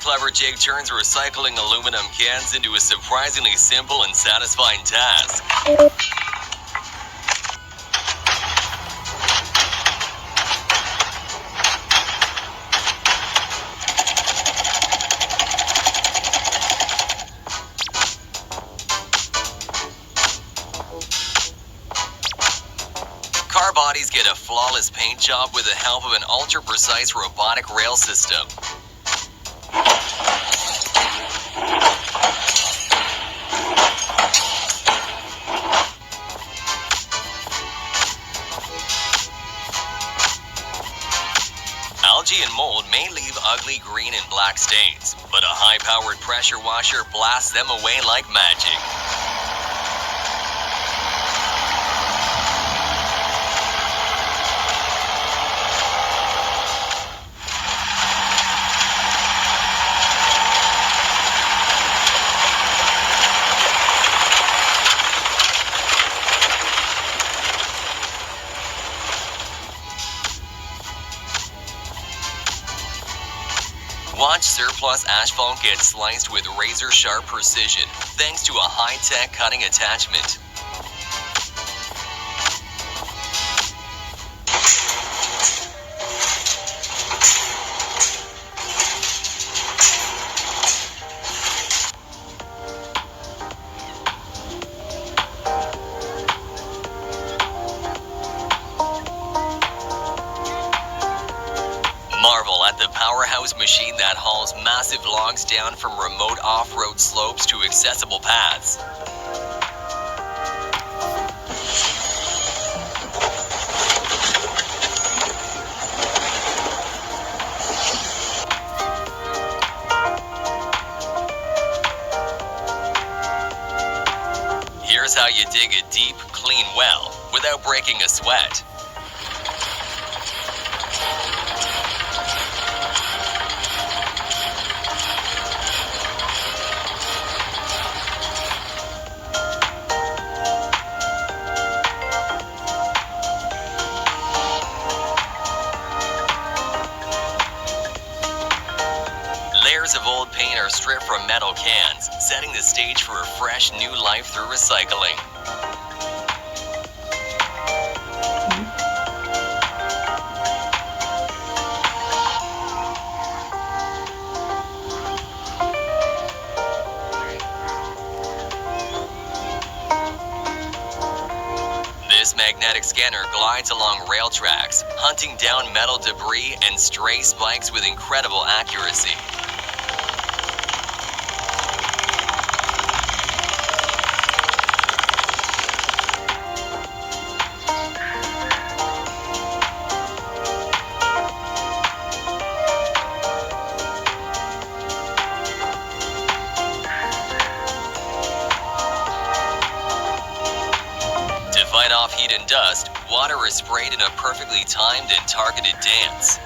clever jig turns recycling aluminum cans into a surprisingly simple and satisfying task. Car bodies get a flawless paint job with the help of an ultra-precise robotic rail system. Algae and mold may leave ugly green and black stains, but a high-powered pressure washer blasts them away like magic. Watch surplus asphalt get sliced with razor-sharp precision, thanks to a high-tech cutting attachment. Marvel at the powerhouse machine that hauls massive logs down from remote off-road slopes to accessible paths. Here's how you dig a deep, clean well without breaking a sweat. Layers of old paint are stripped from metal cans, setting the stage for a fresh new life through recycling. This magnetic scanner glides along rail tracks, hunting down metal debris and stray spikes with incredible accuracy. To fight off heat and dust, water is sprayed in a perfectly timed and targeted dance.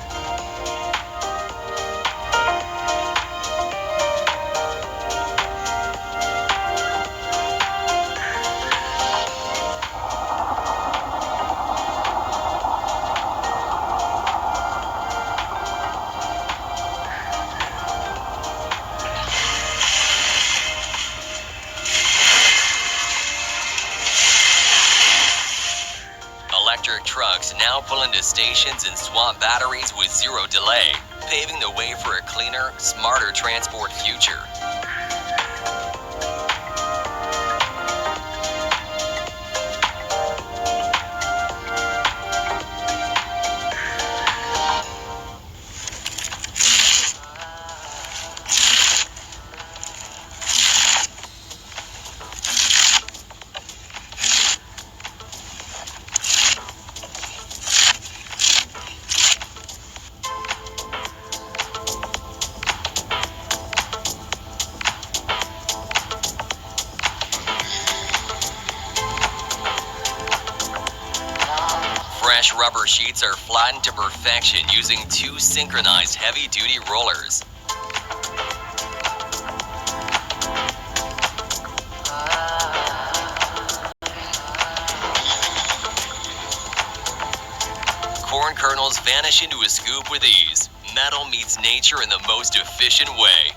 Electric trucks now pull into stations and swap batteries with zero delay, paving the way for a cleaner, smarter transport future. Fresh rubber sheets are flattened to perfection using two synchronized heavy-duty rollers. Corn kernels vanish into a scoop with ease, metal meets nature in the most efficient way.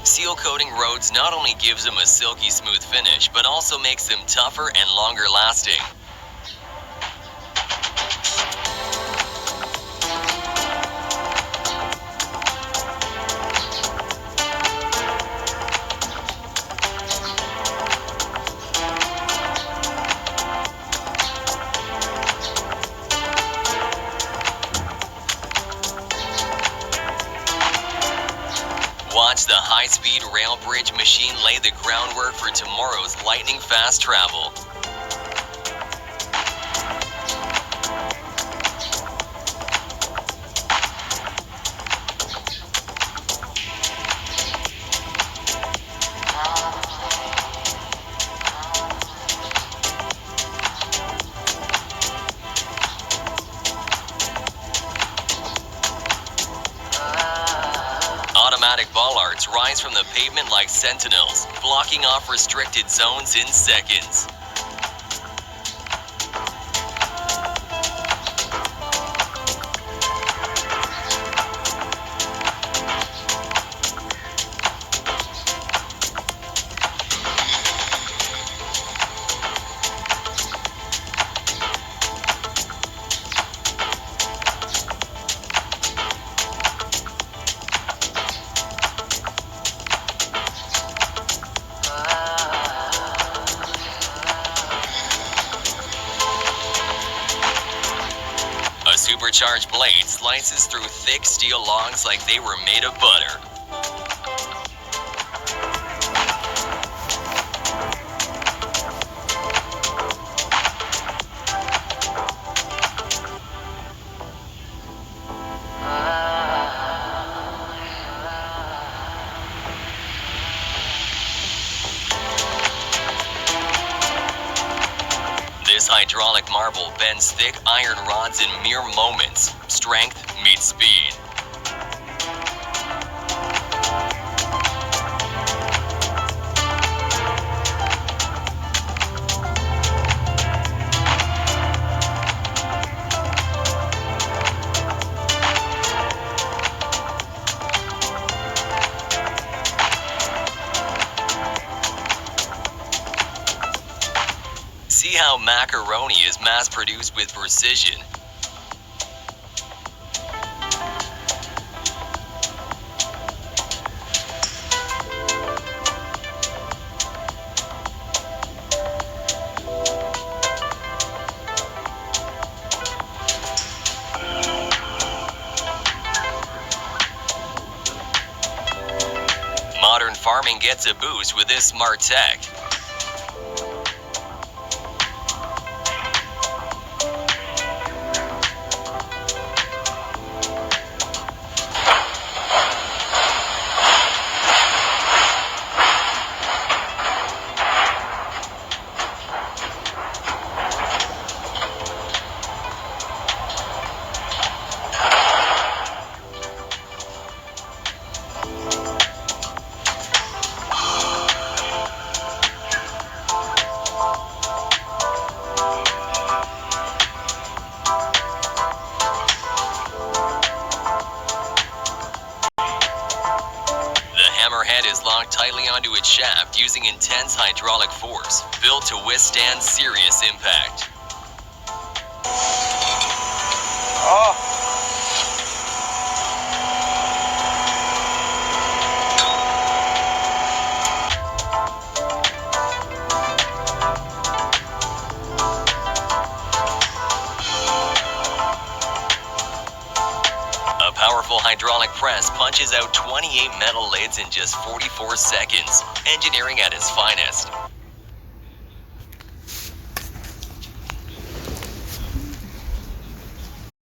Seal coating roads not only gives them a silky smooth finish, but also makes them tougher and longer lasting. Watch the high-speed rail bridge machine lay the groundwork for tomorrow's lightning-fast travel. Automatic bollards rise from the pavement like sentinels, blocking off restricted zones in seconds. A supercharged blade slices through thick steel logs like they were made of butter. This hydraulic marble bends thick iron rods in mere moments. Strength meets speed. See how macaroni is mass-produced with precision. Modern farming gets a boost with this smart tech. Hammerhead is locked tightly onto its shaft using intense hydraulic force, built to withstand serious impact. A powerful hydraulic press punches out 28 metal lids in just 44 seconds, engineering at its finest.